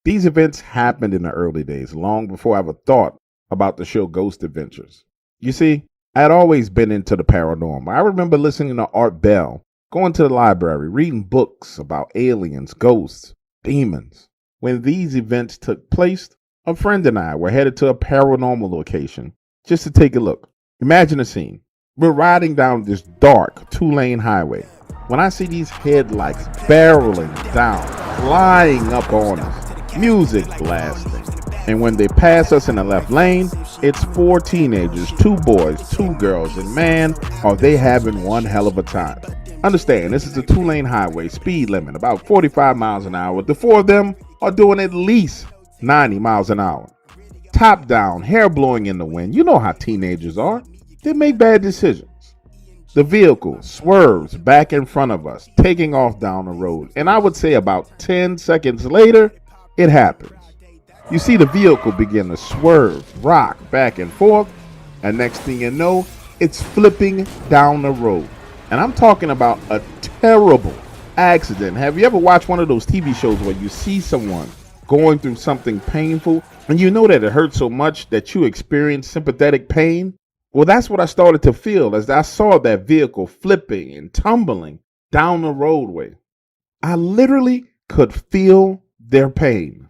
These events happened in the early days, long before I ever thought about the show Ghost Adventures. You see, I had always been into the paranormal. I remember listening to Art Bell, going to the library, reading books about aliens, ghosts, demons. When these events took place, a friend and I were headed to a paranormal location just to take a look. Imagine a scene. We're riding down this dark two-lane highway when I see these headlights barreling down, flying up on us, music blasting. And when they pass us in the left lane, it's four teenagers, two boys, two girls, and man, are they having one hell of a time. Understand, this is a two-lane highway, speed limit about 45 miles an hour. The four of them are doing at least 90 miles an hour. Top down, hair blowing in the wind. You know how teenagers are. They make bad decisions. The vehicle swerves back in front of us, taking off down the road. And I would say about 10 seconds later, it happens. You see the vehicle begin to swerve, rock back and forth, and next thing you know, it's flipping down the road. And I'm talking about a terrible accident. Have you ever watched one of those TV shows where you see someone going through something painful and you know that it hurts so much that you experience sympathetic pain? Well, that's what I started to feel as I saw that vehicle flipping and tumbling down the roadway. I literally could feel their pain.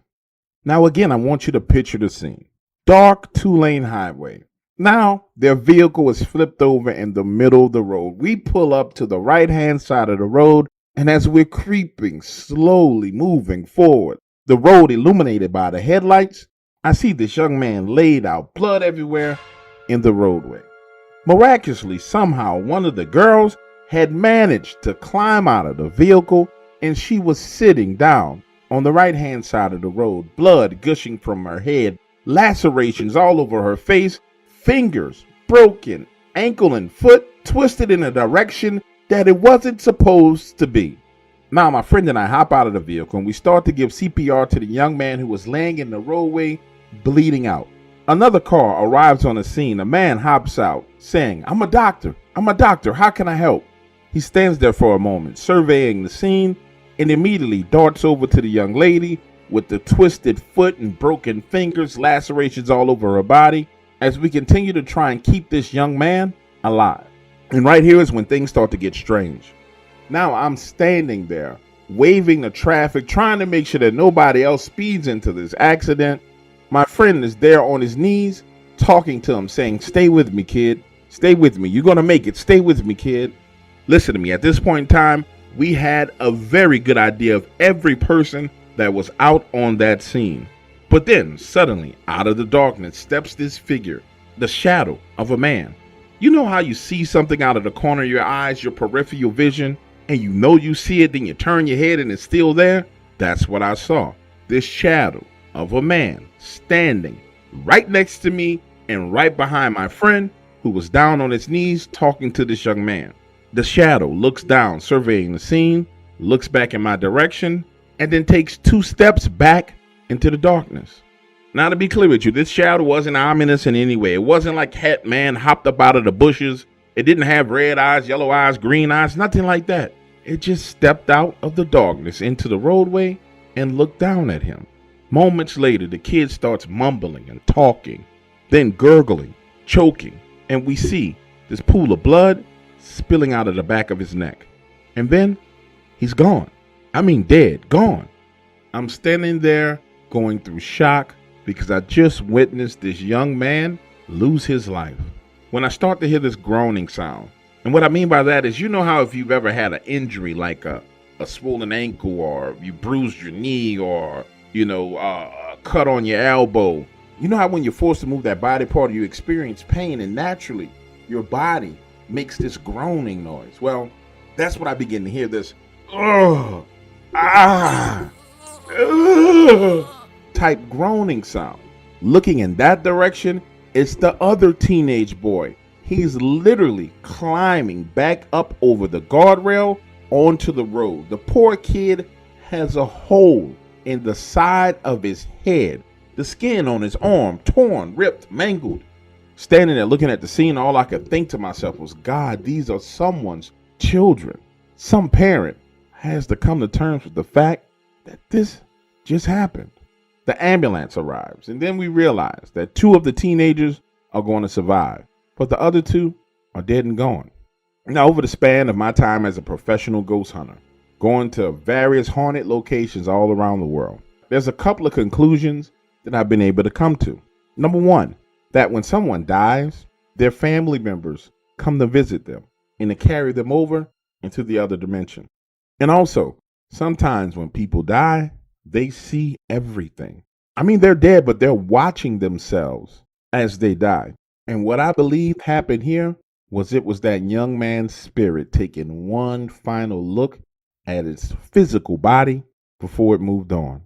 Now, again, I want you to picture the scene. Dark two-lane highway. Now, their vehicle is flipped over in the middle of the road. We pull up to the right-hand side of the road, and as we're creeping, slowly moving forward, the road illuminated by the headlights, I see this young man laid out, blood everywhere, in the roadway. Miraculously, somehow, one of the girls had managed to climb out of the vehicle, and she was sitting down on the right-hand side of the road, blood gushing from her head, lacerations all over her face, fingers broken, ankle and foot twisted in a direction that it wasn't supposed to be. Now, my friend and I hop out of the vehicle, and we start to give CPR to the young man who was laying in the roadway, bleeding out. Another car arrives on the scene. A man hops out, saying, I'm a doctor, how can I help? He stands there for a moment, surveying the scene, and immediately darts over to the young lady with the twisted foot and broken fingers, lacerations all over her body, as we continue to try and keep this young man alive. And right here is when things start to get strange. Now I'm standing there, waving the traffic, trying to make sure that nobody else speeds into this accident. My friend is there on his knees, talking to him, saying, stay with me, kid. Stay with me. You're going to make it. Stay with me, kid. Listen to me. At this point in time, we had a very good idea of every person that was out on that scene. But then, suddenly, out of the darkness steps this figure, the shadow of a man. You know how you see something out of the corner of your eyes, your peripheral vision, and you know you see it, then you turn your head and it's still there? That's what I saw. This shadow of a man standing right next to me and right behind my friend who was down on his knees talking to this young man. The shadow looks down, surveying the scene, looks back in my direction, and then takes 2 steps back into the darkness. Now, to be clear with you, this shadow wasn't ominous in any way. It wasn't like Hat Man hopped up out of the bushes. It didn't have red eyes, yellow eyes, green eyes, nothing like that. It just stepped out of the darkness into the roadway and looked down at him. Moments later, the kid starts mumbling and talking, then gurgling, choking, and we see this pool of blood spilling out of the back of his neck. And then he's gone. I mean dead, gone. I'm standing there going through shock because I just witnessed this young man lose his life. When I start to hear this groaning sound, and what I mean by that is, you know how if you've ever had an injury like a swollen ankle, or you bruised your knee, or a cut on your elbow. You know how when you're forced to move that body part, you experience pain, and naturally your body makes this groaning noise. Well, that's what I begin to hear, this type groaning sound. Looking in that direction, it's the other teenage boy. He's literally climbing back up over the guardrail onto the road. The poor kid has a hole in the side of his head, the skin on his arm torn, ripped, mangled. Standing there looking at the scene, all I could think to myself was, God, these are someone's children. Some parent has to come to terms with the fact that this just happened. The ambulance arrives, and then we realize that two of the teenagers are going to survive, but the other two are dead and gone. Now, over the span of my time as a professional ghost hunter, going to various haunted locations all around the world, there's a couple of conclusions that I've been able to come to. Number one, that when someone dies, their family members come to visit them and to carry them over into the other dimension. And also, sometimes when people die, they see everything. I mean, they're dead, but they're watching themselves as they die. And what I believe happened here was it was that young man's spirit taking one final look at its physical body before it moved on.